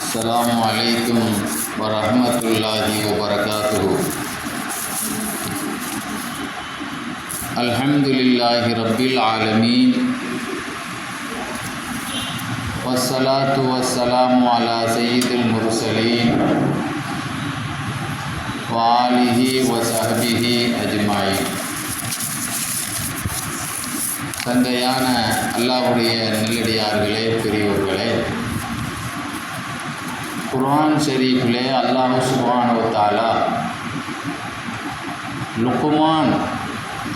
अस्सलामु अलैकुम वरहमतुल्लाहि वबरकातुहु। अल्हम्दुलिल्लाहि रब्बिल आलमीन वस्सलातु वस्सलामु अला सय्यिदिल मुरसलीन व आलिहि व सहबिहि अजमाइन। தந்தையான அல்லாஹ்வுடைய நல்லடியார்களே, பெரியோர்களே, குர்ஆன் ஷரீஃபிலே அல்லாஹ் சுப்ஹானஹு வ தஆலா லுக்மான்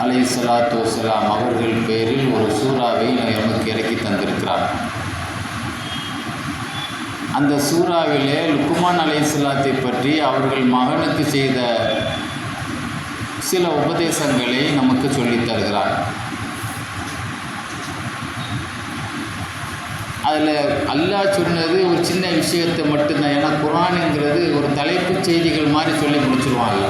அலைஹிஸ்ஸலாத்து வஸ்ஸலாம் அவர்கள் பேரில் ஒரு சூறாவை நமக்கு இறக்கி தந்திருக்கிறார். அந்த சூறாவிலே லுக்மான் அலைஹிஸ்ஸலாத்தை பற்றி அவர்கள் மகனுக்கு செய்த சில உபதேசங்களை நமக்கு சொல்லித் தருகிறார். அதில் அல்லாஹ் சொன்னது ஒரு சின்ன விஷயத்தை மட்டும்தான். ஏன்னா குர்ஆனுங்கிறது ஒரு தலைப்புச் செய்திகள் மாதிரி சொல்லி முடிச்சிருவாங்க.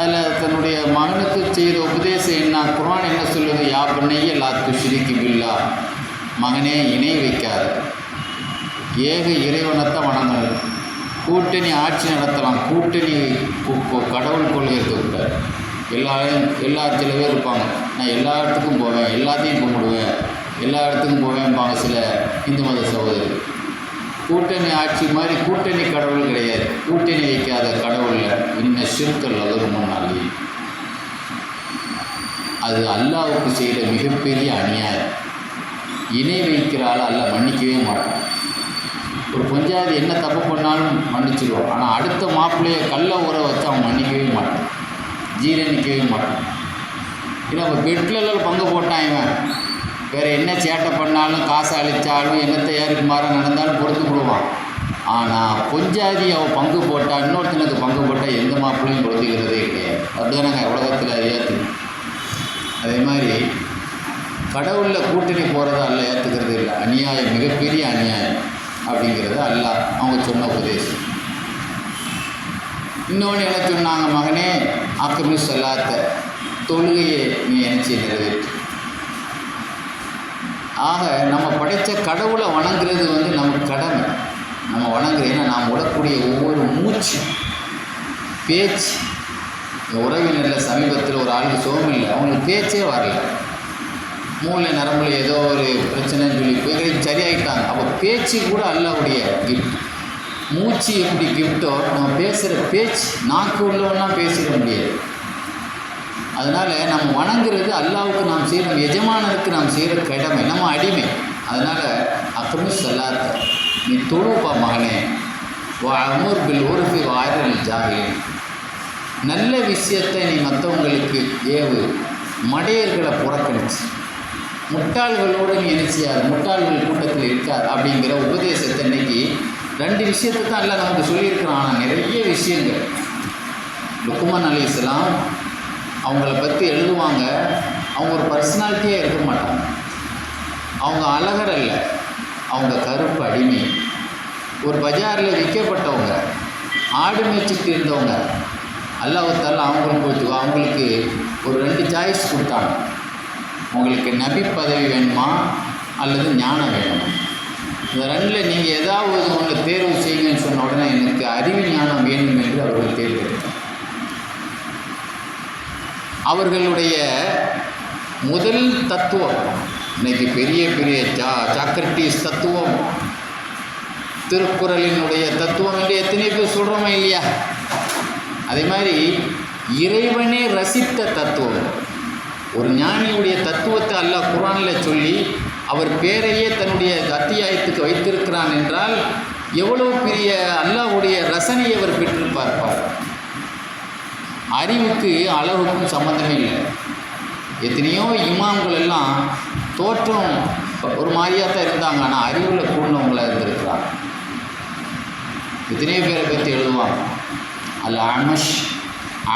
அதில் தன்னுடைய மகனுக்கு செய்கிற உபதேசம் என்ன, குர்ஆன் என்ன சொல்லுது? யா பன்னைய லா துஷ்ரிக் பில்லாஹ், மகனே இணை வைக்காது, ஏக இறைவனத்தை வணங்கணும். கூட்டணி ஆட்சி நடத்தலாம், கூட்டணி கடவுள் கொள்கையை விட்டார். எல்லா சில பேர் இருப்பாங்க, நான் எல்லா இடத்துக்கும் போவேன், எல்லாத்தையும் கும்பிடுவேன், எல்லா இடத்துக்கும் போவேன்பாங்க சில இந்து மத சகோதரர். கூட்டணி ஆட்சி மாதிரி கூட்டணி கடவுள் கிடையாது. கூட்டணி வைக்காத கடவுளில் இன்ன ஷிர்கல் ஒரு முன்னாடி அது அல்லாஹ்வுக்கு செய்கிற மிகப்பெரிய அநியாயம். இணை வைக்கிறாள் அல்லாஹ் மன்னிக்கவே மாட்டான். ஒரு பஞ்சாதி என்ன தப்பு பண்ணாலும் மன்னிச்சிடுவான். ஆனால் அடுத்த மாப்பிள்ளையை கல்ல ஊற வச்சு அவன் மன்னிக்கவே மாட்டான், ஜீரணிக்கவே மாட்டான். ஏன்னா இப்போ பெட்லெல்லாம் பங்கு போட்டான் இவன், வேறு என்ன சேட்டை பண்ணாலும் காசை அழித்தாலும் என்னத்தை யாருக்கு மாற நடந்தாலும் பொறுத்து விடுவான். ஆனால் பொஞ்சாதி அவன் பங்கு போட்டால், இன்னொருத்தனுக்கு பங்கு போட்டால் எந்த மாப்பிள்ளையும் பொறுத்துக்கிறதே கிடையாது. அப்படிதானங்க உலகத்தில் ஏற்று. அதே மாதிரி கடவுளில் கூட்டணி போகிறத அல்ல ஏற்றுக்கிறது இல்லை. அநியாயம், மிகப்பெரிய அநியாயம் அப்படிங்கிறது அல்லாஹ் அவங்க சொன்ன உபதேசம். இன்னொன்று என்ன சொன்னாங்க? மகனே அக்மி ஸலாத்த, தொழுகையை நீ நினச்சி நிறைவேற்று. ஆக நம்ம படைத்த கடவுளை வணங்குறது நமக்கு கடமை. நம்ம வணங்குறது ஏன்னா நாம் விடக்கூடிய ஒவ்வொரு மூச்சு, பேச்சு. உறவினரில் சமீபத்தில் ஒரு ஆளுக்கு சோகம் இல்லை, அவங்களுக்கு பேச்சே வரல, மூளை நரம்பில் ஏதோ ஒரு பிரச்சனைன்னு சொல்லி போய் சரியாகிட்டாங்க. அப்போ பேச்சு கூட அல்லாஹ்வுடைய கிஃப்ட். மூச்சு எப்படி கிஃப்டோ, நம்ம பேசுகிற பேச்சு, நாக்கு உள்ளவன்னா பேசிட முடியாது. அதனால் நம்ம வணங்குறது அல்லாஹ்வுக்கு நாம் செய்கிற, எஜமானருக்கு நாம் செய்கிற கடமை, நம்ம அடிமை. அதனால் அக்மி ஸலாத்த, நீ தொழுப்பா மகனே. அமூர் பில் உர்ஃபி வாரில் ஜாஹிலின், நல்ல விஷயத்தை நீ மற்றவங்களுக்கு ஏவு, மடையர்களை புறக்கணிச்சு முட்டாள்களோடு நீ நினைச்சியாது, முட்டாள்கள் கூட்டத்தில் இருக்காது அப்படிங்கிற உபதேசத்தை இன்னைக்கு 2 விஷயத்தை தான் எல்லாம் நமக்கு சொல்லியிருக்கிறான். ஆனால் நிறைய விஷயங்கள் லுக்மான் அலைஹிஸ்ஸலாம் அவங்கள பற்றி எழுதுவாங்க. அவங்க ஒரு பர்சனாலிட்டியாக இருக்க மாட்டாங்க. அவங்க அழகர் அல்ல, அவங்க கருப்பு அடிமை. ஒரு பஜாரில் விற்கப்பட்டவங்க, ஆடு மேய்ச்சிட்டு இருந்தவங்க. அல்லாஹ் தஆலா அவங்களுக்கு ஒரு 2 சாய்ஸ் கொடுத்தாங்க. உங்களுக்கு நபி பதவி வேணுமா அல்லது ஞானம் வேணுமா? இந்த 2ல் நீங்கள் ஏதாவது ஒன்று தேர்வு செய்யுங்கன்னு சொன்ன உடனே எனக்கு அறிவு ஞானம் வேணும் என்று அவர்கள் தேர்ந்தெடுத்தார். அவர்களுடைய முதல் தத்துவம் இன்னைக்கு பெரிய பெரிய சாக்ரட்டிஸ் தத்துவம், திருக்குறளினுடைய தத்துவம் என்று எத்தனை பேர் சொல்கிறோமா இல்லையா? அதே மாதிரி இறைவனே ரசித்த தத்துவம். ஒரு ஞானியுடைய தத்துவத்தை அல்லாஹ் குர்ஆனில் சொல்லி அவர் பேரையே தன்னுடைய அத்தியாயத்துக்கு வைத்திருக்கிறான் என்றால் எவ்வளோ பெரிய அல்லாஹ்வுடைய ரசனையை அவர் பெற்றிருப்பார். அறிவுக்கு அளவுக்கும் சம்மந்தமே இல்லை. எத்தனையோ இமாம்கள் எல்லாம் தோற்றம் ஒரு மாதிரியாக தான் இருந்தாங்க, ஆனால் அறிவில் கூர்ந்தவங்களாக இருந்திருக்கிறாங்க. எத்தனையோ பேரை பற்றி எழுதுவாங்க. அதில்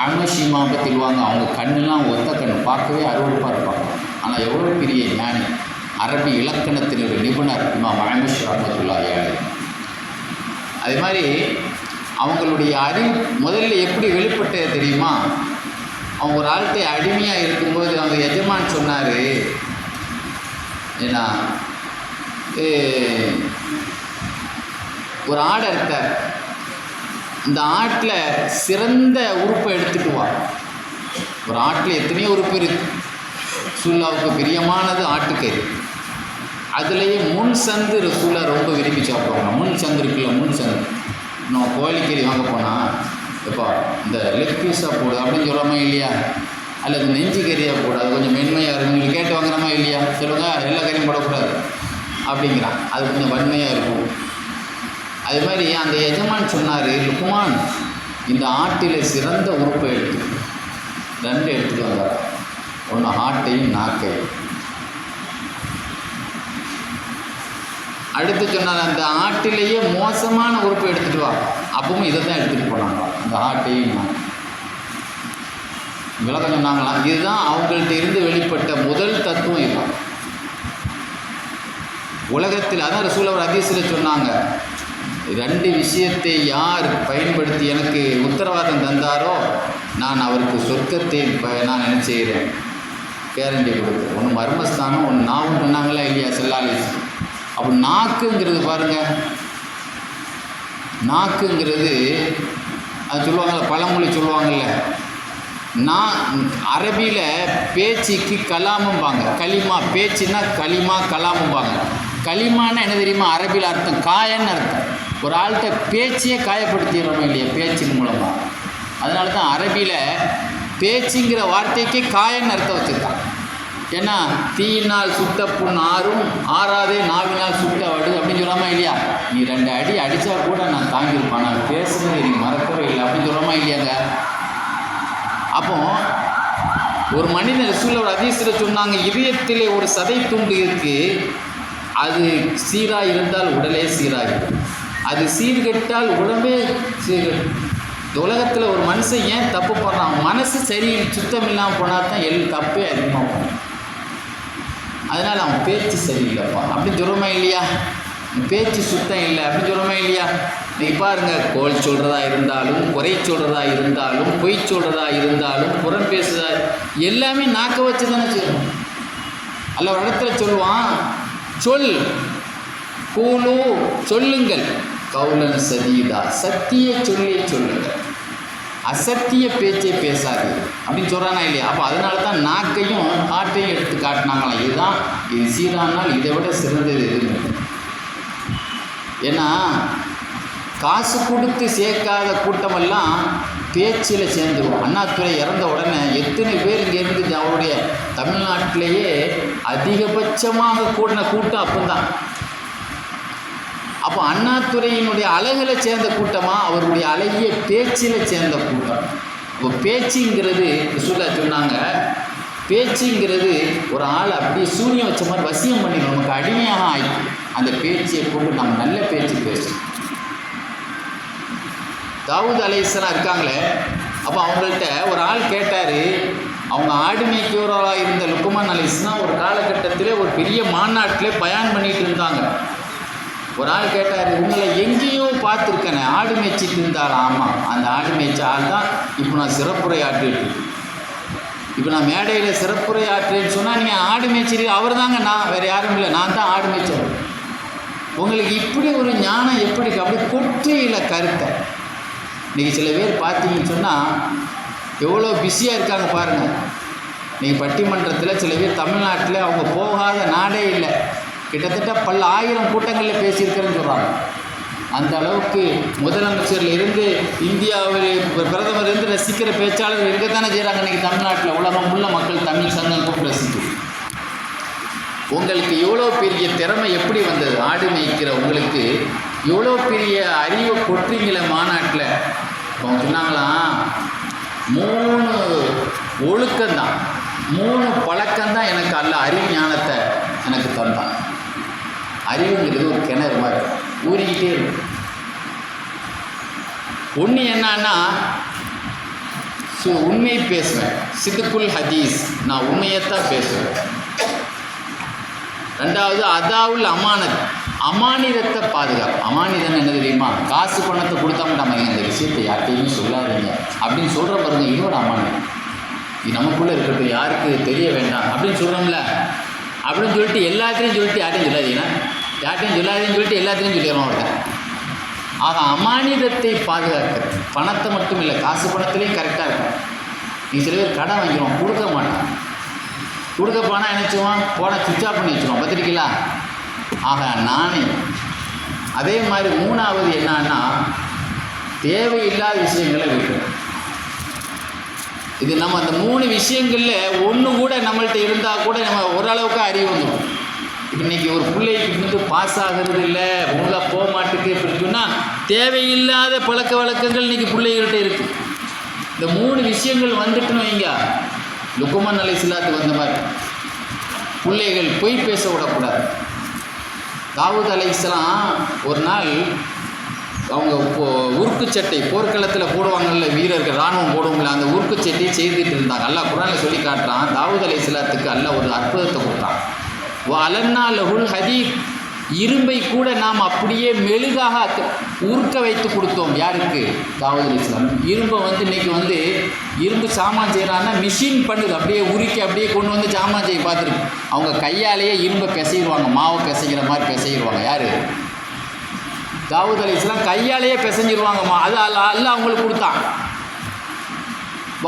அமஷ் இமாம் பற்றி எழுதுவாங்க. அவங்க கண்ணெலாம் ஒத்த கண், பார்க்கவே அருவருப்பாக இருப்பாங்க. ஆனால் எவ்வளோ பெரிய ஞானி, அரபி இலக்கணத்தினுடைய நிபுணர் இமாம் அமஷ் ரஹ்மத்துல்லாஹி அலைஹி. அதே மாதிரி அவங்களுடைய அறிவு முதல்ல எப்படி வெளிப்பட்டது தெரியுமா? அவங்க ஒரு ஆள்கிட்ட அடிமையாக இருக்கும்போது அவங்க எஜமான் சொன்னார், ஏன்னா ஒரு ஆடை அறுத்தார். இந்த ஆட்டில் சிறந்த உறுப்பை எடுத்துட்டு வா. ஒரு ஆட்டில் எத்தனையோ உறுப்பு இருக்குது. ரசூலுல்லாவுக்கு பிரியமானது ஆட்டுக்கறி. அதுலேயே முன் சந்து ரசூலா ரொம்ப விரும்பி சாப்பிடுவாங்க. முன் சந்து இருக்குல்ல, முன் சந்து. நம்ம கோழிக்கறி வாங்க போனால் எப்போ இந்த லெக் பீஸாக போடு அப்படின்னு சொல்லாமா இல்லையா, அல்லது நெஞ்சு கறியாக போடு, அது கொஞ்சம் மென்மையாக இருக்கும், நீங்கள் கேட்டு வாங்குறமா இல்லையா, சொல்லுங்கள் எல்லா கறியும் போடக்கூடாது அப்படிங்கிறான். அது கொஞ்சம் வன்மையாக இருக்கும். அது மாதிரி அந்த எஜமான் சொன்னார், லுக்மான் இந்த ஆட்டில் சிறந்த உறுப்பை எடுத்து 2 எடுத்துகிட்டு வந்தார். ஒன்று ஆட்டையும் நாக்கையும். அடுத்து சொன்னார், அந்த ஆட்டிலேயே மோசமான உறுப்பை எடுத்துகிட்டு வா. அப்பவும் இதை தான் எடுத்துகிட்டு போனாங்க, அந்த ஆட்டையும் நாக்கை. விளக்கம் சொன்னாங்களாம். இதுதான் அவங்கள்ட்ட இருந்து வெளிப்பட்ட முதல் தத்துவம். இதுதான் உலகத்தில். அதான் ரசூல் அவர் ஹதீஸில் சொன்னாங்க, 2 விஷயத்தை யார் பயன்படுத்தி எனக்கு உத்தரவாதம் தந்தாரோ நான் அவருக்கு சொர்க்கத்தை நான் என்ன செய்கிறேன், கேரண்டி கொடுக்குறேன். ஒன்று மர்மஸ்தானம், ஒன்று நாவும் சொன்னாங்களா இல்லையா செல்லாலிஸ். அப்போ நாக்குங்கிறது பாருங்கள், நாக்குங்கிறது அது சொல்லுவாங்கள்ல, பழமொழி சொல்லுவாங்கள்ல, அரபியில் பேச்சுக்கு கலாமும்பாங்க. களிமா பேச்சுன்னா களிமா கலாமும்பாங்க. களிமான்னா என்ன தெரியுமா, அரபியில் அர்த்தம் காயன்னு அர்த்தம். ஒரு ஆள்கிட்ட பேச்சையே காயப்படுத்திடுறோம் இல்லையா பேச்சின் மூலமாக. அதனால தான் அரபியில் பேச்சுங்கிற வார்த்தைக்கே காயன்னு அர்த்தம் வச்சுருக்கான். ஏன்னா தீயினால் சுட்ட புண் ஆறாதே நாவினால் சுட்ட வடு அப்படின்னு சொல்லாமா இல்லையா. நீ 2 அடி அடித்தா கூட நான் தாங்கியிருப்பான், நான் பேசுகிறது நீ மறக்கவே இல்லை அப்படின்னு சொல்லாமா இல்லையாங்க. அப்போ ஒரு மனிதன் ரசூல் ஒரு ஹதீஸில் சொன்னாங்க, இதயத்திலே ஒரு சதை துண்டு இருக்குது, அது சீராக இருந்தால் உடலே சீராகிடும், அது சீர்கெட்டால் உடம்பே சீர்கெடும். இந்த உலகத்தில் ஒரு மனுஷன் ஏன் தப்பு பண்ணுறான், மனசு சரி சுத்தம் இல்லாமல் போனால் தான் தப்பே அதிகமாக போகும். அதனால் அவன் பேச்சு சரியில்லைப்பா அப்படின்னு சொல்கிறோமா இல்லையா, பேச்சு சுத்தம் இல்லை அப்படின்னு சொல்கிறோமா இல்லையா. நீ பாருங்கள், கோல் சொல்கிறதா இருந்தாலும், குறை சொல்கிறதா இருந்தாலும், பொய் சொல்கிறதா இருந்தாலும், புறம் பேசுறதா, எல்லாமே நாக்க வச்சு தானே செய்யணும். அல்ல ஒரு இடத்துல சொல்லுவான், சொல் கூலு சொல்லுங்கள், கவுலன் சதீதா சத்திய சொல்லிய சொல்லுங்கள், அசத்திய பேச்சை பேசாது அப்படின்னு சொல்கிறானா இல்லையா. அப்போ அதனால தான் நாக்கையும் ஆட்டையும் எடுத்து காட்டினாங்களாம். இதுதான் இது சீரானால் இதை விட சிறந்தது எதுவும். ஏன்னா காசு கொடுத்து சேர்க்காத கூட்டமெல்லாம் பேச்சில் சேர்ந்துடும். அண்ணாதுரை இறந்த உடனே எத்தனை பேர் இங்கேருந்து அவருடைய தமிழ்நாட்டிலேயே அதிகபட்சமாக கூட்டின கூட்டம் அப்போதான். அப்போ அண்ணாதுரையினுடைய அழகில் சேர்ந்த கூட்டமாக அவருடைய அழகிய பேச்சில் சேர்ந்த கூட்டம். இப்போ பேச்சுங்கிறது சொன்னாங்க, பேச்சுங்கிறது ஒரு ஆள் அப்படியே சூரியன் வச்ச மாதிரி வசியம் பண்ணிடும், நமக்கு அடிமையாக ஆயிடும். அந்த பேச்சை கொண்டு நம்ம நல்ல பேச்சு பேசணும். தாவூத் அலைஹிஸ்ஸலாம் இருக்காங்களே, அப்போ அவங்கள்ட்ட ஒரு ஆள் கேட்டார், அவங்க ஆடு மேய்க்கிறவராக இருந்த லுக்மான் அலைஹிஸ்ஸலாம் ஒரு காலகட்டத்தில் ஒரு பெரிய மாநாட்டில் பயான் பண்ணிகிட்டு இருந்தாங்க. ஒரு ஆள் கேட்டார், உங்களை எங்கேயோ பார்த்துருக்கேனே, ஆடு மேய்ச்சிட்டு இருந்தாலும். ஆமாம், அந்த ஆடு மேய்ச்ச ஆள் தான் இப்போ நான் சிறப்புரை ஆற்றிட்டு. இப்போ நான் மேடையில் சிறப்புரை ஆற்றுன்னு சொன்னால் நீங்கள் ஆடு மேய்ச்சிரு, அவர் தாங்க, நான் வேறு யாரும் இல்லை, நான் தான் ஆடு மேய்ச்சவர். உங்களுக்கு இப்படி ஒரு ஞானம் எப்படி, அப்படி கொற்றையில் கருத்தை. இன்றைக்கி சில பேர் பார்த்தீங்கன்னு சொன்னால் எவ்வளோ பிஸியாக இருக்காங்க பாருங்கள். இன்றைக்கி பட்டிமன்றத்தில் சில பேர் தமிழ்நாட்டில் அவங்க போகாத நாடே இல்லை, கிட்டத்தட்ட பல ஆயிரம் கூட்டங்களில் பேசியிருக்கிறேன்னு சொல்கிறாங்க. அந்த அளவுக்கு முதலமைச்சரில் இருந்து இந்தியாவில் பிரதமர் இருந்து ரசிக்கிற பேச்சாளர்கள் இருக்கத்தானே செய்கிறாங்க. இன்றைக்கி தமிழ்நாட்டில் உலகம் உள்ள மக்கள் தமிழ் சங்கம் கூப்பிட்டு ரசிக்கும். உங்களுக்கு எவ்வளோ பெரிய திறமை எப்படி வந்தது, ஆடு மேய்க்கிற உங்களுக்கு எவ்வளோ பெரிய அறிவை கொட்டுறீங்கள மாநாட்டில். அவங்க சொன்னாங்களாம், 3 ஒழுக்கம்தான், 3 பழக்கம்தான் எனக்கு அல்ல அறிவு ஞானத்தை எனக்கு தந்தான். அறிவுங்கிறது ஒரு கிணறு மாதிரி ஊறிக்கிட்டே இருக்கும். ஒன்று என்னன்னா, உண்மை பேசுவேன், சித்துக்குல் ஹதீஸ், நான் உண்மையைத்தான் பேசுவேன். 2வது அதாவுல் அமானத், அமானிதத்தை பாதுகாப்பு. அமானிதம் என்ன தெரியுமா, காசு பணத்தை கொடுத்தா நம்ம இந்த விஷயத்தை யார்கிட்டையுமே சொல்லாதீங்க அப்படின்னு சொல்கிற பாருங்க, இன்னொரு அமானிதம். இது நமக்குள்ளே இருக்கட்டும், யாருக்கு தெரிய வேண்டாம் அப்படின்னு சொல்கிறோம்ல, அப்படின்னு சொல்லிட்டு எல்லாத்தையும் சொல்லிட்டு யாரையும் சொல்லாதீங்கன்னா யார்ட்டையும் சொல்லாதேன்னு சொல்லிட்டு எல்லாத்தையும் சொல்லிடுறோம் அவர்கிட்ட. ஆக அமானிதத்தை பாதுகாக்கிறது, பணத்தை மட்டும் இல்லை, காசு பணத்துலேயும் கரெக்டாக இருக்கும். நீ சில பேர் கடன் வாங்கிடுவோம், கொடுக்க மாட்டான், கொடுக்க போனால் நினச்சிடுவான், போனால் சுவிட்ச் ஆஃப் பண்ணி வச்சுருவோம், பார்த்துருக்கீங்களா? ஆக நானே அதே மாதிரி. மூணாவது என்னன்னா, தேவையில்லாத விஷயங்களை விட்டுரும். இது நம்ம அந்த 3 விஷயங்களில் ஒன்று கூட நம்மள்கிட்ட இருந்தால் கூட நம்ம ஓரளவுக்கு அறிவு வந்துடும். இன்றைக்கி ஒரு பிள்ளைக்கு வந்து பாஸ் ஆகிறது இல்லை, ஒழுங்காக போக மாட்டேங்குது அப்படின்னு சொன்னால் தேவையில்லாத பழக்க வழக்கங்கள் இன்றைக்கி பிள்ளைகள்கிட்ட இருக்குது. இந்த 3 விஷயங்கள் வந்துட்டுன்னு வைங்க, லுக்மான் அலைஹிஸ்ஸலாத்துக்கு வந்த மாதிரி பிள்ளைகள் பொய் பேச விடக்கூடாது. தாவூத் அலைஹிஸ்ஸலாம் ஒரு நாள் அவங்க உருக்கு சட்டை போர்க்களத்தில் போடுவாங்கல்ல, வீரர்கள் இராணுவம் போடுவோம்ல, அந்த உருக்கு சட்டையை செய்துட்டு இருந்தாங்க. அல்லாஹ் குர்ஆனில் சொல்லி காட்டுறான், தாவூத் அலைஹிஸ்ஸலாத்துக்கு அல்லாஹ் ஒரு அற்புதத்தை கொடுத்தான். அலன்னா லஹுல் ஹதீத், இரும்பை கூட நாம் அப்படியே மெழுகாக உருக்க வைத்து கொடுத்தோம். யாருக்கு? தாவூத் அலைஹிஸ்ஸலாம். இரும்பை வந்து இன்றைக்கி வந்து இரும்பு சாமான் செய்கிறான்னா மிஷின் பண்ணுது, அப்படியே உருக்கி அப்படியே கொண்டு வந்து சாமான் செய்ய பார்த்துருக்கு. அவங்க கையாலேயே இரும்பை பிசைடுவாங்க, மாவை பிசைக்கிற மாதிரி பிசைடுவாங்க. யார்? தாவூத் அலைஹிஸ்ஸலாம் கையாலேயே பிசைஞ்சிருவாங்கம்மா. அது அல்லாஹ் அவங்களுக்கு கொடுத்தான்.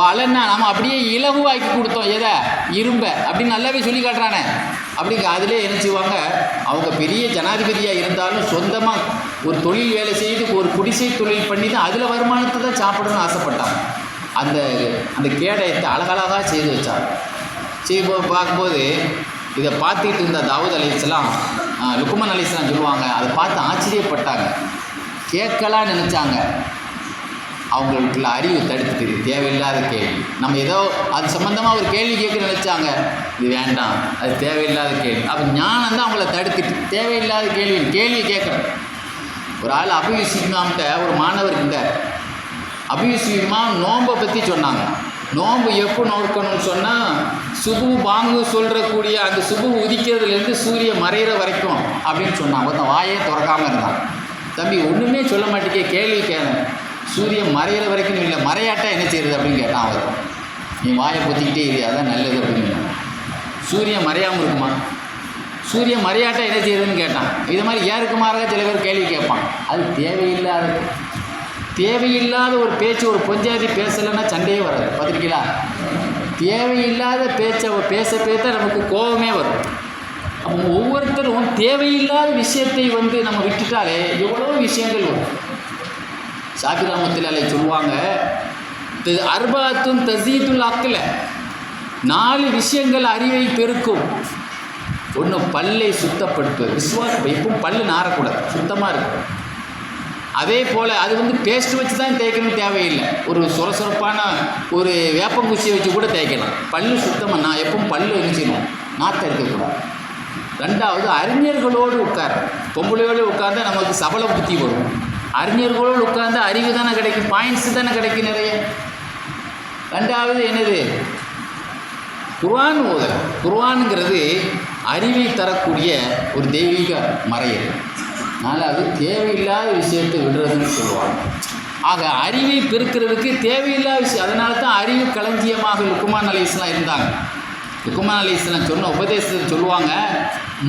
அலன்னா நம்ம அப்படியே இலகுவாக்கி கொடுத்தோம். எதை? இரும்பை. அப்படின்னு நல்லாவே சொல்லி காட்டுறானே. அப்படிங்க அதிலே என்ன செய்வாங்க, அவங்க பெரிய ஜனாதிபதியாக இருந்தாலும் சொந்தமாக ஒரு தொழில் வேலை செய்து ஒரு குடிசை தொழில் பண்ணி தான் அதில் வருமானத்தை தான் சாப்பிடணும்னு ஆசைப்பட்டாங்க. அந்த அந்த கேடயத்தை அழகழகாக செய்து வச்சாங்க. பார்க்கும்போது இதை பார்த்துக்கிட்டு இருந்த தாவூத் அலைஹிஸ்ஸலாம், லுக்மான் அலைஹிஸ்ஸலாம் சொல்லுவாங்க, அதை பார்த்து ஆச்சரியப்பட்டாங்க, கேட்கலான்னு நினச்சாங்க. அவங்களுக்குள்ள அறிவு தடுத்துது, தேவையில்லாத கேள்வி. நம்ம ஏதோ அது சம்மந்தமாக ஒரு கேள்வி கேட்க நினச்சாங்க, இது வேண்டாம், அது தேவையில்லாத கேள்வி. அப்போ ஞானம் தான் அவங்கள தடுத்துட்டு தேவையில்லாத கேள்வி கேட்கணும். ஒரு ஆள் அபு யூசுப் இமாம்கிட்ட ஒரு மாணவர் இருந்தார். அபு யூசுப் இமாம் நோன்பை பற்றி சொன்னாங்க. நோன்பு எப்போ நோக்கணும்னு சொன்னால், சுபு பாங்கு சொல்கிறக்கூடிய அந்த சுபு உதிக்கிறதுலேருந்து சூரியன் மறைகிற வரைக்கும் அப்படின்னு சொன்னான். ஒருத்தன் வாயே திறக்காமல் இருந்தான். தம்பி ஒன்றுமே சொல்ல மாட்டேங்க, கேள்வி கேட்கணும். சூரியன் மறையிற வரைக்கும் இல்லை, மறையாட்டா என்ன செய்கிறது அப்படின்னு கேட்டான் அவர். நீ வாயை பொத்திக்கிட்டே இரு, அதான் நல்லது அப்படின்னு. சூரியன் மறையாமல் இருக்குமா? சூரியன் மறையாட்டா என்ன செய்யறதுன்னு கேட்டான். இது மாதிரி ஏருக்கு மாறாக சில பேர் கேள்வி கேட்பான். அது தேவையில்லாத ஒரு பேச்சு, ஒரு பொஞ்சாதி பேசலைன்னா சண்டையே வராது, பார்த்துருக்கீங்களா? தேவையில்லாத பேச்சை பேச நமக்கு கோபமே வரும். அப்போ ஒவ்வொருத்தரும் தேவையில்லாத விஷயத்தை வந்து நம்ம விட்டுட்டாலே எவ்வளோ விஷயங்கள் வரும். ஷாஃபி ரஹ்மத்துல்லாஹி அலைஹி சொல்லுவாங்க, அர்பாத்துன் தஸீதுல் அக்ல, 4 விஷயங்கள் அறிவை பெருக்கும். ஒன்று பல்லை சுத்தப்படுத்துவது, விஸ்வாசம், எப்பவும் பல்லு நாரக்கூடாது, சுத்தமாக இருக்கும். அதே போல் அது வந்து பேஸ்ட் வச்சு தான் தேய்க்கணும் தேவையில்லை, ஒரு சொரசொரப்பான ஒரு வேப்பங்குச்சியை வச்சு கூட தேய்க்கலாம். பல்லு சுத்தமாக நான் எப்பவும் பல்லு வச்சுக்கணும், நாற்றம் இருக்கக்கூடாது. 2வது அறிஞர்களோடு உட்கார், பொம்பளையோடு உட்கார்ந்தால் நமக்கு சபல புத்தி வரும். அறிஞர்களோடு உட்கார்ந்து அறிவு தானே கிடைக்கும், பாயிண்ட்ஸ் தானே கிடைக்கும் நிறைய. 2வது என்னது? குர்ஆன் ஓதல். குர்ஆனுங்கிறது அறிவை தரக்கூடிய ஒரு தெய்வீக மறையல். அதனால் அது தேவையில்லாத விஷயத்தை விடுறதுன்னு சொல்லுவாங்க. ஆக அறிவை பெருக்கிறதுக்கு தேவையில்லாத விஷயம். அதனால தான் அறிவு களஞ்சியமாக லுக்மான் அலைஹிஸ்ஸலாம் இருந்தாங்க. லுக்மான் அலைஹிஸ்ஸலாம் சொன்ன உபதேசத்தை சொல்லுவாங்க,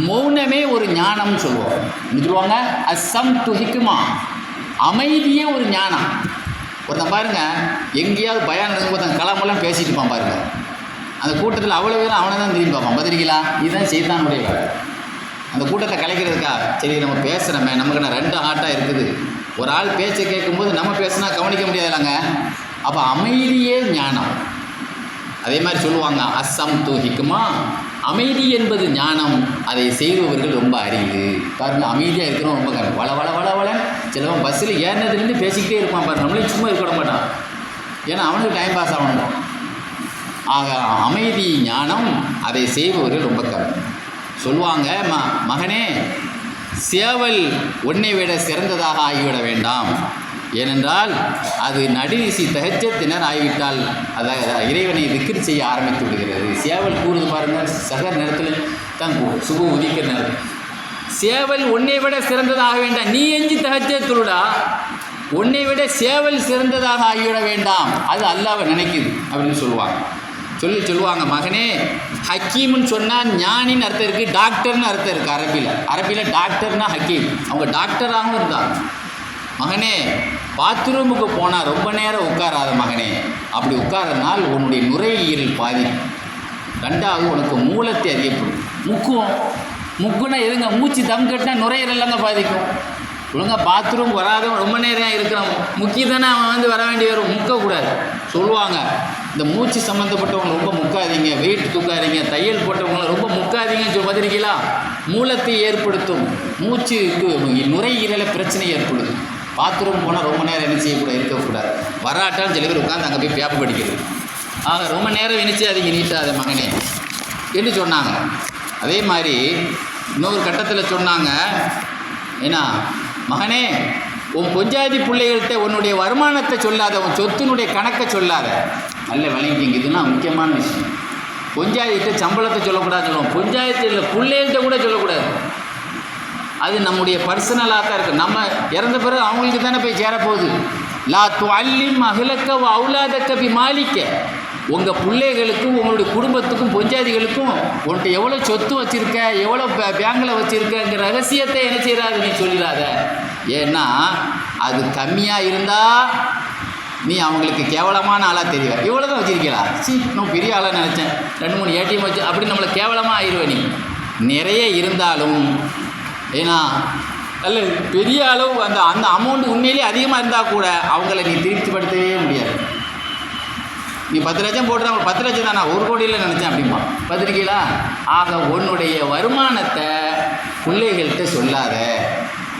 மௌனமே ஒரு ஞானம்னு சொல்லுவாங்க. என்ன சொல்லுவாங்க? அஸ்ஸம்து ஹிக்மா, அமைதியே ஒரு ஞானம். ஒருத்தன் பாருங்கள், எங்கேயாவது பயான் நடக்கும்போது அந்த களமெல்லாம் பேசிட்டு இருப்பான் பாருங்கள். அந்த கூட்டத்தில் அவ்வளோ பேரும் அவனை தான் திரும்பி பார்ப்பான், பார்த்துருக்கீங்களா? இதுதான் செய்தானுடைய வேலை. அந்த கூட்டத்தை கலைக்கிறதுக்கா, சரி நம்ம பேசுகிறோமே, நமக்கு நான் 2 ஆட்டாக இருக்குது. ஒரு ஆள் பேச்சை கேட்கும்போது நம்ம பேசுனா கவனிக்க முடியாதுலாங்க. அப்போ அமைதியே ஞானம். அதே மாதிரி சொல்லுவாங்க, அஸ்ஸம்து ஹிக்மா, அமைதி என்பது ஞானம், அதை செய்பவர்கள் ரொம்ப அறிவு. பாருங்கள், அமைதியாக இருக்கிறோம் ரொம்ப கஷ்டம். வள சிலவன் பஸ்ஸில் ஏறினதுலேருந்து பேசிக்கிட்டே இருப்பான் பாருங்கள், நம்மளே சும்மா இருக்க மாட்டான், ஏன்னா அவனுக்கு டைம் பாஸ் ஆகணும். ஆக அமைதி ஞானம், அதை செய்பவர்கள் ரொம்ப கம்மி. சொல்லுவாங்க, மகனே, சேவல் உன்னை விட சிறந்ததாக ஆகிவிட வேண்டாம். ஏனென்றால் அது நடுநிசி தஹஜ்ஜத்தினர் ஆகிவிட்டால் அதாவது இறைவனை திக்ர் செய்ய ஆரம்பித்து விடுகிறது. சேவல் கூறுது பாருங்கள், சகர் நேரத்தில் தான் சுபு உதிக்கிற நேரம். சேவல் உன்னை விட சிறந்ததாக வேண்டாம், நீ எஞ்சி தஹஜ்ஜத் தொழுடா, உன்னை விட சேவல் சிறந்ததாக ஆகிவிட வேண்டாம், அது அல்லாஹ்வை நினைக்குது அப்படின்னு சொல்லுவாங்க. சொல்லுவாங்க, மகனே ஹக்கீம்னு சொன்னால் ஞானின்னு அர்த்தம் இருக்குது, டாக்டர்னு அர்த்தம் இருக்குது. அரபியில் டாக்டர்னா ஹக்கீம். அவங்க டாக்டராகவும் இருந்தாங்க. மகனே, பாத்ரூமுக்கு போனால் ரொம்ப நேரம் உட்காராத மகனே. அப்படி உட்காரனால் உன்னுடைய நுரையீரல் பாதிக்கும். ரெண்டாவது, உனக்கு மூலத்தை அதிகப்படும். முக்குன்னா எதுங்க? மூச்சு தம் கட்டினா நுரையீரல்லாங்க பாதிக்கும். ஒழுங்காக பாத்ரூம் வராதவன் ரொம்ப நேரம் இருக்கிறான், முக்கி தானே அவன் வர வேண்டி வரும். முக்கக்கூடாது சொல்லுவாங்க. இந்த மூச்சு சம்மந்தப்பட்டவங்க ரொம்ப முக்காதீங்க, வெயிட் தூக்காதீங்க, தையல் போட்டவங்களை ரொம்ப முக்காதீங்கன்னு சொல்லி பார்த்துருக்கீங்களா? மூலத்தை ஏற்படுத்தும், மூச்சுக்கு நுரையீரல பிரச்சனை ஏற்படுத்தும். பாத்ரூம் போனால் ரொம்ப நேரம் என்ன செய்யக்கூடாது, இருக்கக்கூடாது. வராட்டாலும் சில பேர் உட்காந்து அங்கே போய் பேப்பர் படிக்கிறது. ஆக ரொம்ப நேரம் இணைச்சாதீங்க, நீட்டாத மகனே என்று சொன்னாங்க. அதே மாதிரி இன்னொரு கட்டத்தில் சொன்னாங்க, ஏன்னா மகனே, உன் பொஞ்சாதி பிள்ளைகள்கிட்ட உன்னுடைய வருமானத்தை சொல்லாத, உன் சொத்தினுடைய கணக்கை சொல்லாத. நல்ல விளங்கிங்க, இதுனா முக்கியமான விஷயம். பொஞ்சாதிகிட்ட சம்பளத்தை சொல்லக்கூடாது சொல்லுவோம், பொஞ்சாயத்தில் பிள்ளைகள்கிட்ட கூட சொல்லக்கூடாது. அது நம்முடைய பர்சனலாக தான் இருக்குது. நம்ம இறந்த பிறகு அவங்களுக்கு தானே போய் சேரப்போகுது. லா துஅல்லிம் அஹ்லக வ அவுலாதக பி மாலிக்க. உங்கள் பிள்ளைகளுக்கும் உங்களுடைய குடும்பத்துக்கும் பொஞ்சாதிகளுக்கும் உன்கிட்ட எவ்வளோ சொத்து வச்சுருக்க, எவ்வளோ பேங்கில் வச்சுருக்கங்கிற ரகசியத்தை என்ன செய்கிறாரு நீ சொல்லிடாத. ஏன்னா அது கம்மியாக இருந்தால் நீ அவங்களுக்கு கேவலமான ஆளாக தெரிவ. இவ்வளோ தான் வச்சுருக்கீங்களா, இன்னும் பெரிய ஆளாக நினச்சேன், 2-3 ஏடிஎம் வச்சு அப்படி நம்மளை கேவலமாக ஆயிடுவேன். நீ நிறைய இருந்தாலும், ஏன்னா நல்ல பெரிய அளவு அந்த அமௌண்ட் உண்மையிலே அதிகமாக இருந்தால் கூட அவங்கள நீ திருப்திப்படுத்தவே முடியாது. நீ 10 லட்சம் போட்டுறாங்க, 10 லட்சம் தான், நான் 1 கோடியில் நினச்சேன் அப்படிமா பார்த்துருக்கீங்களா? ஆக உன்னுடைய வருமானத்தை பிள்ளைகள்கிட்ட சொல்லாத.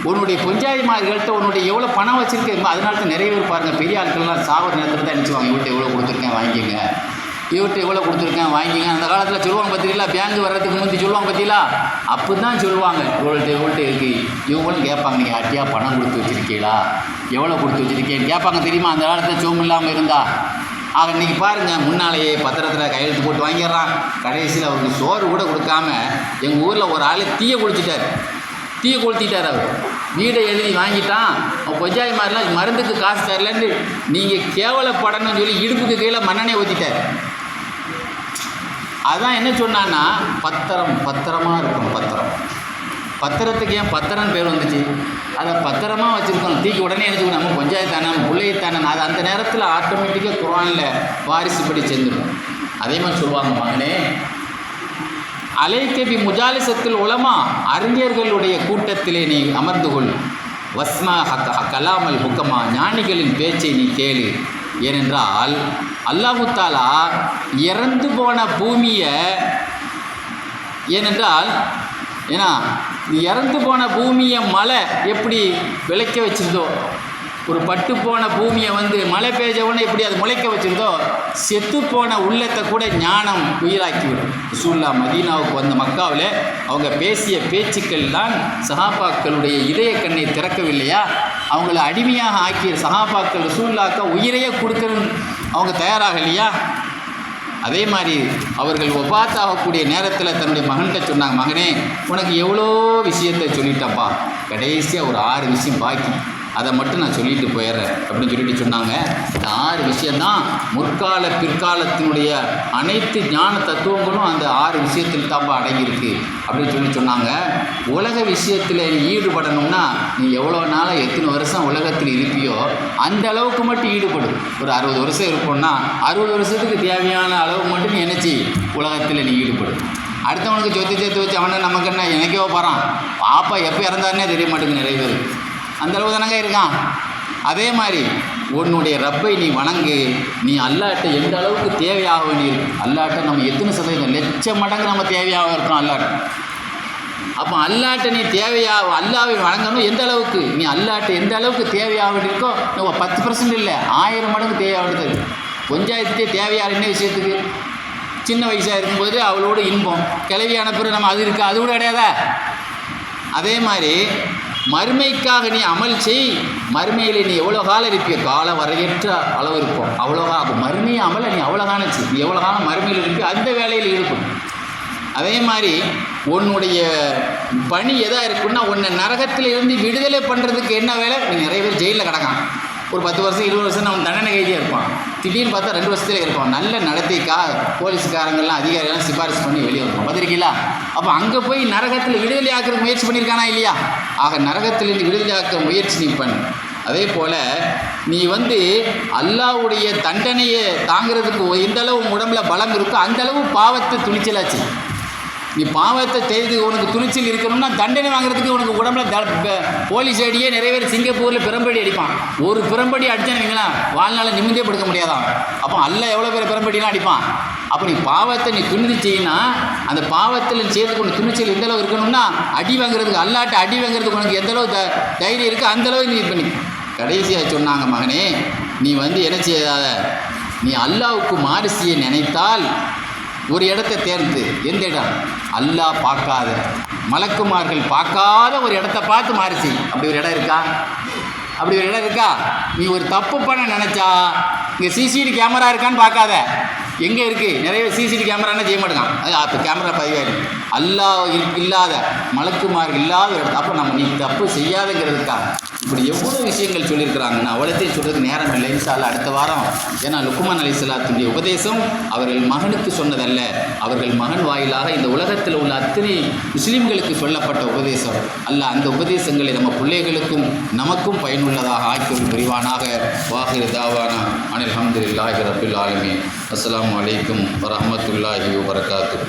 உன்னுடைய பொஞ்சாதிமார்கள்ட்ட உன்னுடைய எவ்வளோ பணம் வச்சுருக்கேன். அதனால தான் நிறைய பேர் பாருங்கள், பெரிய ஆட்கள்லாம் சாவர நேரத்தில் தான் நினச்சிவாங்க, இவர்கிட்ட எவ்வளோ கொடுத்துருக்கேன் வாங்கிக்கங்க, இவர்கிட்ட எவ்வளோ கொடுத்துருக்கேன் வாங்கிங்க. அந்த காலத்தில் சொல்லுவாங்க பார்த்தீங்களா, பேங்க் வர்றதுக்கு முந்தி சொல்லுவாங்க பார்த்தீங்களா, அப்போ தான் சொல்லுவாங்க இவ்வளோட்ட இருக்குது. இவங்களும் கேட்பாங்க, நீங்கள் யார்ட்டியா பணம் கொடுத்து வச்சுருக்கீங்களா, எவ்வளோ கொடுத்து வச்சுருக்கேன்னு கேட்பாங்க தெரியுமா, அந்த காலத்தில் சோம் இல்லாமல் இருந்தால். ஆக இன்றைக்கி பாருங்கள், முன்னாலேயே பத்திரத்தில் கையெழுத்து போட்டு வாங்கிடுறான். கடைசியில் அவருக்கு சோறு கூட கொடுக்காம எங்கள் ஊரில் ஒரு ஆள் தீயை கொளுத்திட்டார். அவர் வீடை எழுதி வாங்கிட்டான். அவன் பொஞ்சாதி மாதிரிலாம் மருந்துக்கு காசு தரலன்னு நீங்கள் கேவலப்படணும்னு சொல்லி இடுப்புக்கு கீழே மண்ணெண்ணெய் ஊற்றிட்டார். அதான் என்ன சொன்னான்னா, பத்திரமாக இருக்கும். பத்திரத்துக்கு ஏன் பத்திரம்னு பேர் வந்துச்சு? அதை பத்திரமாக வச்சுருக்கணும். தீக்கு உடனே நினச்சிக்கணும், நம்ம பஞ்சாயத்து தானே, நம்ம பிள்ளையை தானே. அது அந்த நேரத்தில் ஆட்டோமேட்டிக்காக குர்ஆனில் வாரிசு படி சேர்ந்துடும். அதே மாதிரி சொல்லுவாங்க, மகனே, அலைக்க பி முஜாலிசத்தில் உலமா, அறிஞர்களுடைய கூட்டத்திலே நீ அமர்ந்து கொள். வஸ்மா கலாமல் ஹுக்கமா, ஞானிகளின் பேச்சை நீ கேளு. ஏனென்றால் அல்லாஹு தாலா இறந்து போன பூமியை, ஏன்னா இறந்து போன பூமியை மழை எப்படி விளைக்க வச்சிருந்தோ, ஒரு பட்டு போன பூமியை மழை பெய்ஞ்சவொடனே எப்படி அது முளைக்க வச்சிருந்தோ, செத்து போன உள்ளத்தை கூட ஞானம் உயிராக்கிவிடும். ரசூலுல்லா மதீனாவுக்கு வந்த மக்காவில் அவங்க பேசிய பேச்சுக்கள் தான் சஹாபாக்களுடைய இதய கண்ணை திறக்கவில்லையா? அவங்கள அடிமையாக ஆக்கிய சஹாபாக்கள் ரசூலுல்லாஹ்க்கு உயிரையே கொடுக்கணும் அவங்க தயாராகலையா? அதே மாதிரி அவர்கள் ஒபாத்தாகக்கூடிய நேரத்தில் தன்னுடைய மகன்கிட்ட சொன்னாங்க, மகனே, உனக்கு எவ்வளோ விஷயத்தை சொல்லிட்டப்பா, கடைசியாக ஒரு 6 விஷயம் பாக்கி, அதை மட்டும் நான் சொல்லிட்டு போயிடுறேன் அப்படின்னு சொல்லிட்டு சொன்னாங்க. இந்த 6 விஷயந்தான் முற்கால பிற்காலத்தினுடைய அனைத்து ஞான தத்துவங்களும் அந்த 6 விஷயத்தில் தான்ப்பா அடங்கியிருக்கு அப்படின்னு சொன்னாங்க. உலக விஷயத்தில் நீ ஈடுபடணும்னா நீ எவ்வளோ நாளாக எத்தனை வருஷம் உலகத்தில் இருப்பியோ அந்த அளவுக்கு மட்டும் ஈடுபடும். ஒரு 60 வருஷம் இருப்போம்னா 60 வருஷத்துக்கு தேவையான அளவு மட்டும் நீ நினச்சி உலகத்தில் நீ ஈடுபடும். அடுத்தவனுக்கு சொத்து சேர்த்து வச்சு அவனை நமக்கு என்ன எனக்கே போகிறான், பாப்பா எப்போ இறந்தாருன்னே தெரிய மாட்டேங்குது நிறைய பேர். அந்தளவு தானங்க இருக்கான். அதே மாதிரி உன்னுடைய ரப்பை நீ வணங்கு. நீ அல்லாட்ட எந்த அளவுக்கு தேவையாக வேண்டியிருக்கு, அல்லாட்ட நம்ம எத்தனை சதவீதம் லட்சம் மடங்கு நம்ம தேவையாக இருக்கோம் அல்லாட்ட. அப்போ அல்லாட்ட நீ தேவையாக அல்லாவை வணங்கணும். எந்த அளவுக்கு நீ அல்லாட்ட எந்த அளவுக்கு தேவையாக வேண்டியிருக்கோ, நம்ம 10% இல்லை 1000 மடங்கு தேவையாக வேண்டியது. பஞ்சாயத்துக்கே தேவையாக என்ன விஷயத்துக்கு? சின்ன வயசாக இருக்கும்போது அவளோட இன்பம், கிளவியான பிறகு நம்ம அது இருக்கா, அது கூட கிடையாதா? அதே மாதிரி மறுமைக்காக நீ அமல் செய். மறுமையில் நீ எவ்வளோ காலம் இருப்பிய, காலம் வரையற்ற அளவு இருப்போம் அவ்வளோ காலம். அப்போ மறுமையை அமலை நீ அவ்வளோ காலம் செய், நீ எவ்வளோ காலம் மறுமையில் இருப்பியோ அந்த வேலையில் இருக்கும். அதே மாதிரி உன்னுடைய பணி எதாக இருக்குன்னா, உன்னை நரகத்தில் இருந்து விடுதலை பண்ணுறதுக்கு என்ன வேலை? நீ நிறைய பேர் ஜெயிலில் கிடக்கான், ஒரு 10 வருஷம் 20 வருஷம் அவன் தண்டனை கைதியாக இருப்பான். திடீர்னு பார்த்தா 2 வருஷத்துல இருப்பான். நல்ல நடத்தைக்கா போலீஸ்காரங்கள்லாம் அதிகாரிகள்லாம் சிபாரிசு பண்ணி வெளியே வருவான். பார்த்துருக்கீங்களா? அப்போ அங்கே போய் நரகத்தில் விடுதலை ஆக்கிற முயற்சி பண்ணியிருக்கானா இல்லையா? ஆக நரகத்திலிருந்து விடுதலை ஆக்கிற முயற்சி நீ பண்ணு. அதே போல் நீ அல்லாஹ்வுடைய தண்டனையை தாங்கிறதுக்கு எந்த அளவு உன் உடம்புல பலம் இருக்கோ அந்தளவு பாவத்தை துணிச்சலாச்சு. நீ பாவத்தை செய்து உனக்கு துணிச்சல் இருக்கணும்னா தண்டனை வாங்குறதுக்கு உனக்கு உடம்புல போலீஸ் அடியே நிறைய பேர் சிங்கப்பூரில் பிரம்படி அடிப்பான். ஒரு பிரம்படி அடித்தான்னு வைங்களேன் வாழ்நாளை நிமிந்தே படுக்க முடியாதான். அப்போ அல்லாஹ் எவ்வளோ பேர் பிரம்படிலாம் அடிப்பான். அப்போ நீ பாவத்தை நீ துணிந்து செய்யினா அந்த பாவத்தில் செய்யறதுக்கு உனக்கு துணிச்சல் எந்த அளவு இருக்கணும்னா அடி வாங்குறதுக்கு அல்லாட்ட அடி வாங்குறதுக்கு உனக்கு எந்தளவு தைரியம் இருக்குது அந்தளவு நீ பண்ணி. கடைசியாக சொன்னாங்க, மகனே நீ என்ன செய்யாத, நீ அல்லாஹ்வுக்கு மாறு செய்ய நினைத்தால் ஒரு இடத்தை தேர்ந்து, எந்த இடம் அல்லாஹ் பார்க்காத மலக்குமார்கள் பார்க்காத ஒரு இடத்த பார்த்து மாறு செய். அப்படி ஒரு இடம் இருக்கா? அப்படி ஒரு இடம் இருக்கா? நீ ஒரு தப்பு பண்ண நினச்சா இங்கே சிசிடிவி கேமரா இருக்கான்னு பார்க்காத. எங்கே இருக்குது? நிறைய சிசிடிவி கேமரானா செய்ய மாட்டேங்கான். அது அப்போ கேமரா பதிவாயிடும். அல்லாஹ் இல்லாத மலக்குமார்கள் இல்லாத ஒரு இடம். அப்போ நீ தப்பு செய்யாதுங்கிறதுக்காக இப்படி எவ்வளோ விஷயங்கள் சொல்லியிருக்கிறாங்க. நான் அவ்வளோத்தையும் சொல்கிறதுக்கு நேரம் இல்லை. இன்ஷா அல்லாஹ் அடுத்த வாரம். ஏன்னா லுக்மான் அலைஹிஸ்ஸலாத்துடைய உபதேசம் அவர்கள் மகனுக்கு சொன்னதல்ல, அவர்கள் மகன் வாயிலாக இந்த உலகத்தில் உள்ள அத்தனை முஸ்லீம்களுக்கு சொல்லப்பட்ட உபதேசம். அல்லாஹ் அந்த உபதேசங்களை நம்ம பிள்ளைகளுக்கும் நமக்கும் பயனுள்ளதாக ஆக்கி புரிவானாக. வாஹிர் தாவானா அனில் ஹம்துலில்லாஹி ரப்பில் ஆலமீன். அஸ்ஸலாமு அலைக்கும் வரஹ்மத்துல்லாஹி வபரகாத்துஹு.